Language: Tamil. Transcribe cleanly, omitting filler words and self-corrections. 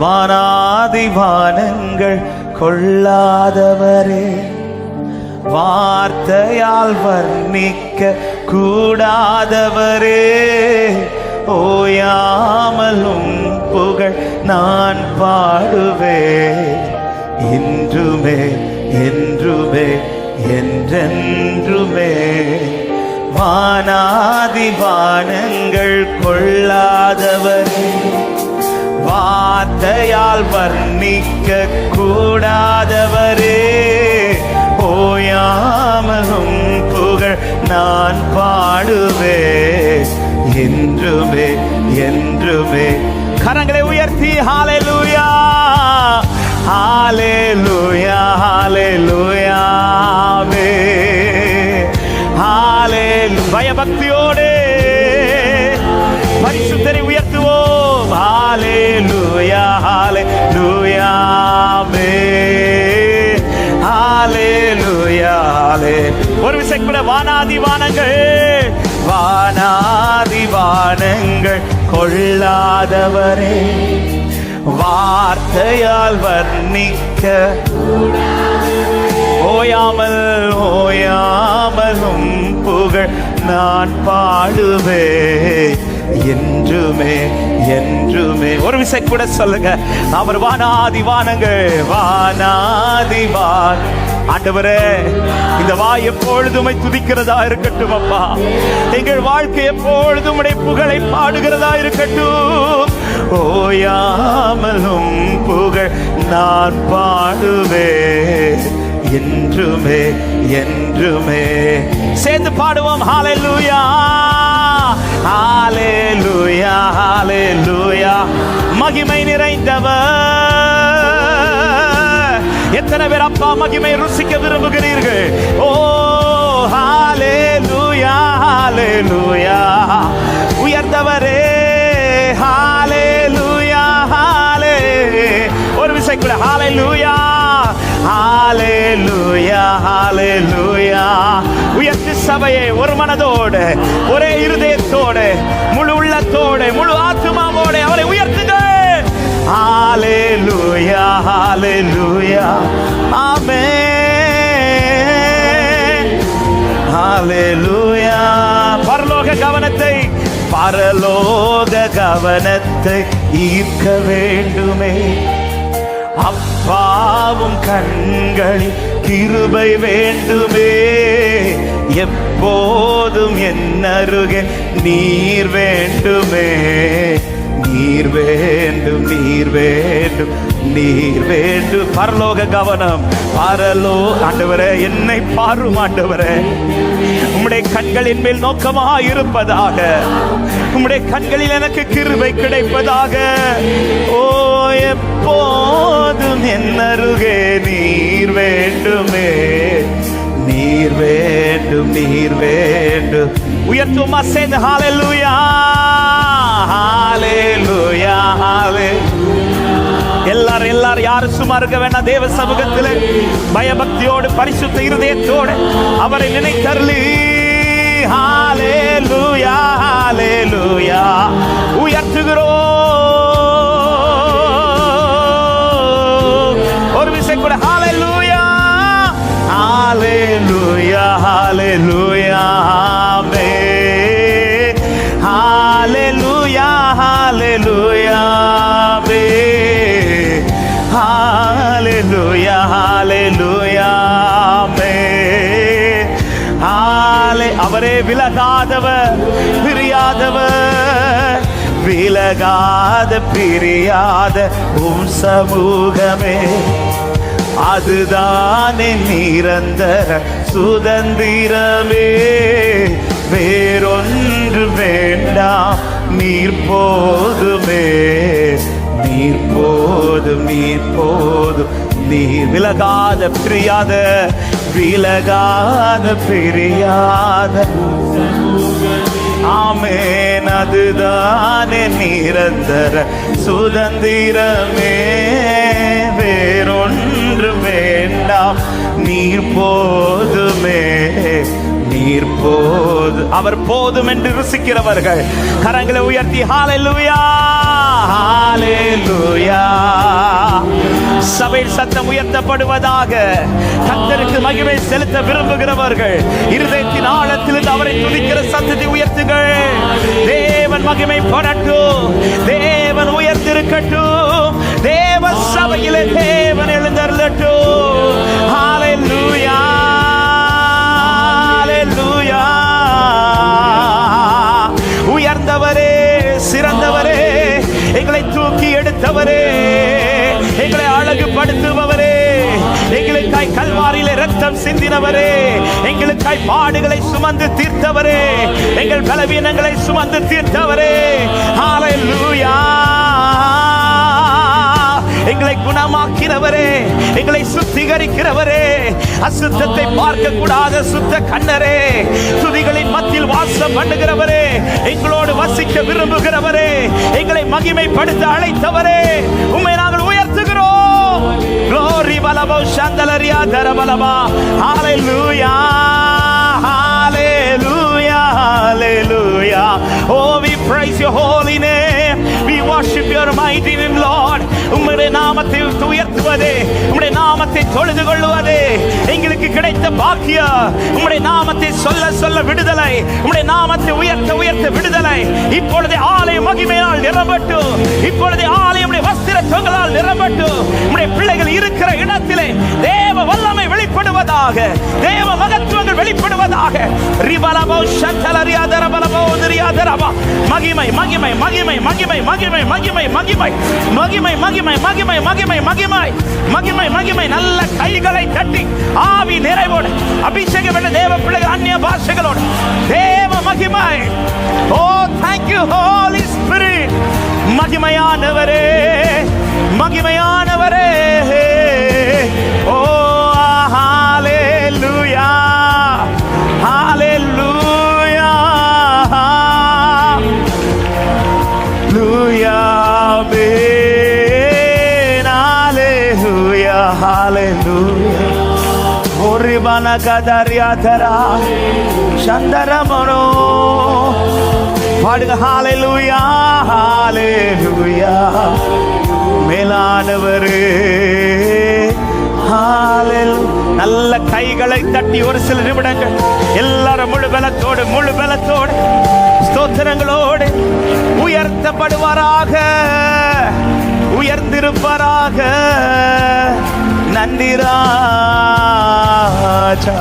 வானாதி வானங்கள் கொள்ளாதவரே, வார்த்தையால் வர்ணிக்க கூடாதவரே, ஓயாமலும் புகழ் நான் பாடுவேன் இன்றுமே என்றுமே என்றென்றுமே. வானாதி வானங்கள் கொள்ளாதவரே, வார்த்தையால் வர்ணிக்க கூடாதவரே, ஓயாமலும் புகழ் நான் பாடுவேன் என்றுமே என்றுமே. கரங்களை உயர்த்தி ஹalleluya ஹalleluya ஹalleluya ஹalleluya. பயபக்தியோடு பரிசுத்தரை உயர்த்துவோம். ஹalleluya ஹalleluya ஹalleluya. ஒரு விசை கூட வானாதி வானங்கள், வானாதி வானங்கள் கொள்ளாதவரே, வார்த்தையால் வர்ணிக்க ஓயாமல் ஓயாமலும் புகழ் நான் பாடுவேன் என்றுமே என்றுமே. ஒரு விசை கூட சொல்லுங்க. அவர் வானாதி வானங்கள், வானாதி வான். ஆண்டவரே, இந்த வாய் எப்பொழுதுமை துதிக்கிறதா இருக்கட்டும் அப்பா. எங்கள் வாழ்க்கை எப்பொழுதும் உம்முடைய புகழை பாடுகிறதா இருக்கட்டும். ஓயாமலும் புகழ் நான் பாடுவேன் என்றுமே என்றுமே. சேர்ந்து பாடுவோம். ஹalleluya ஹalleluya ஹalleluya. மகிமை நிறைந்தவர். எத்தனை பேர் அப்பா மகிமை ருசிக்க விரும்புகிறீர்கள்? ஓ ஹalleluya ஹalleluya. உயர்ந்தவரே ஹalleluya ஹalleluya. ஒரு விசை கூட ஹalleluya ஹalleluya ஹalleluya. உயர்த்தி சபையை ஒரு மனதோடு, ஒரே இருதயத்தோடு, முழு உள்ளத்தோடு, முழு ஆத்துமாவோடு அவரை உயர்த்துங்க. ஹalleluya ஹalleluya ஆமென் ஹalleluya. பரலோக கவனத்தை ஈர்க்க வேண்டுமே. அப்பாவும் கண்களில் கிருபை வேண்டுமே. எப்போதும் என் அருகே நீர் வேண்டுமே. நீர் வேண்டும் நீர் வேண்டும் நீர் வேண்டும். பரலோக கவனம். ஆண்டவரே, என்னை பாரும் ஆண்டவரே. உம்முடைய கண்களின் மேல் நோக்கமாக இருப்பதாக. உம்முடைய கண்களில் எனக்கு கிருபை கிடைப்பதாக. ஓ எப்போதும் என் அருகே நீர் வேண்டுமே. நீர் வேண்டும் நீர் வேண்டும். உயர்த்துமா சேர்ந்து ஹalleluya ஹalleluya ஹalleluya. எல்லாரும் யாரும் சும்மா இருக்க வேண்டாம். தேவ சமூகத்தில் பயபக்தியோடு பரிசுத்த இருதயத்தோடு அவரை நினைத்தருளி ஹalleluya ஹalleluya உயர்த்துகிறோம். ஒரு விசை கூட ஹalleluya ஹalleluya ஹalleluya ஹalleluya ஹalleluya ஹalleluya ஹalleluya. அவரே விலகாதவர் பிரியாதவர், விலகாத பிரியாத உம் சமூகமே. அதுதானே நிரந்தர சுதந்திரமே. வேறொன்று வேண்டாம், நீர் போதுமே. நீர் போதும் நீர் போதும். நீர் விலகாத பிரியாத, விலகாத பிரியாத. ஆமென். அதுதானே நிரந்தர சுதந்திரமே. வேறொன்று வேண்டாம், நீர் போதுமே. நீர் போது. அவர் போதும் என்று ருசிக்கிறவர்கள் கரங்களை உயர்த்தி ஹalleluya ஹalleluya சபையில் சத்தம் உயர்த்தப்படுவதாக. கர்த்தருக்கு மகிமை செலுத்த விரும்புகிறவர்கள் இருதயத்தின் ஆழத்திலிருந்து அவரை துதிக்கிற சத்தத்தை உயர்த்துங்கள். தேவன் மகிமை படட்டும், தேவன் உயர்த்திருக்கட்டும், தேவ சபையிலே தேவன் எழுந்தருளட்டும். ஹல்லேலூயா, ஹல்லேலூயா. உயர்ந்தவரே, சிறந்தவரே, எங்களை தூக்கி எடுத்தவரே, எங்களை அழகுபடுத்துபவரே, எங்களுக்காய் கல்வாரியிலே ரத்தம் சிந்தினவரே, எங்களுக்காய் பாடுகளை சுமந்து தீர்த்தவரே, எங்கள் பலவீனங்களை சுமந்து தீர்த்தவரே. ஹல்லேலூயா. எங்களை குணமாக்கிறவரே, எங்களை சுத்திகரிக்கிறவரே, அசுத்தத்தை பார்க்க கூடாத சுத்த கண்ணரே, துதிகளின் மத்தியில் வாசம் பண்ணுகிறவரே, எங்களோடு வசிக்க விரும்புகிறவரே, எங்களை மகிமைப்படுத்த அழைத்தவரே, உம்மை நாங்கள் உயர்த்துகிறோம். glory பலபோ சந்தலரியா தரபலபா. Hallelujah, hallelujah, hallelujah. Oh, we praise your holy name, we worship your mighty name, Lord. உம்முடைய நாமத்தை உயர்த்துவதே, உம்முடைய நாமத்தை தொழுது கொள்வதே எங்களுக்கு கிடைத்த பாக்கியம். உம்முடைய நாமத்தை சொல்ல சொல்ல விடுதலை, உம்முடைய நாமத்தை உயர்த்த உயர்த்த விடுதலை. இப்பொழுதே ஆலயம் மகிமையால் நிரம்பட்டும், இப்பொழுதே ஆலயம் வஸ்திர தொங்கலால் நிரம்பட்டும். உம்முடைய பிள்ளைகள் இருக்கிற இடத்திலே தேவ வல்லமை வெளிப்படுவதாக, தேவ மகத்துவங்கள் வெளிப்படுவதாக. ரிபலபோ சந்தலரியாதரபலபோ திரியாதரபா. மகிமை மகிமை மகிமை மகிமை மகிமை மகிமை மகிமை மகிமை மகிமை மகிமை மகிமை மகிமை மகிமை மகிமை. நல்ல கைகளை தட்டி ஆவி நிறைவோடு அபிஷேகம் என்ற தேவ பிள்ளைகள் அந்நிய பாஷைகளோடு தேவ மகிமை. ஓ thank you Holy Spirit. மகிமையானவரே, மகிமையானவரே. O hallelujah, hallelujah, hallelujah. Hallelujah. Oribana kadariatara shandaramano. பாடுங்க hallelujah, hallelujah. மேலானவரே, hallelujah. நல்ல கைகளை தட்டி ஒரு சில நிமிடங்கள் எல்லாரும் முழு பலத்தோடு முழு பலத்தோடு ஸ்தோத்திரங்களோடு உயர்த்தப்படுவாராக, உயர்ந்திருப்பாராக. நன்றி ராஜா.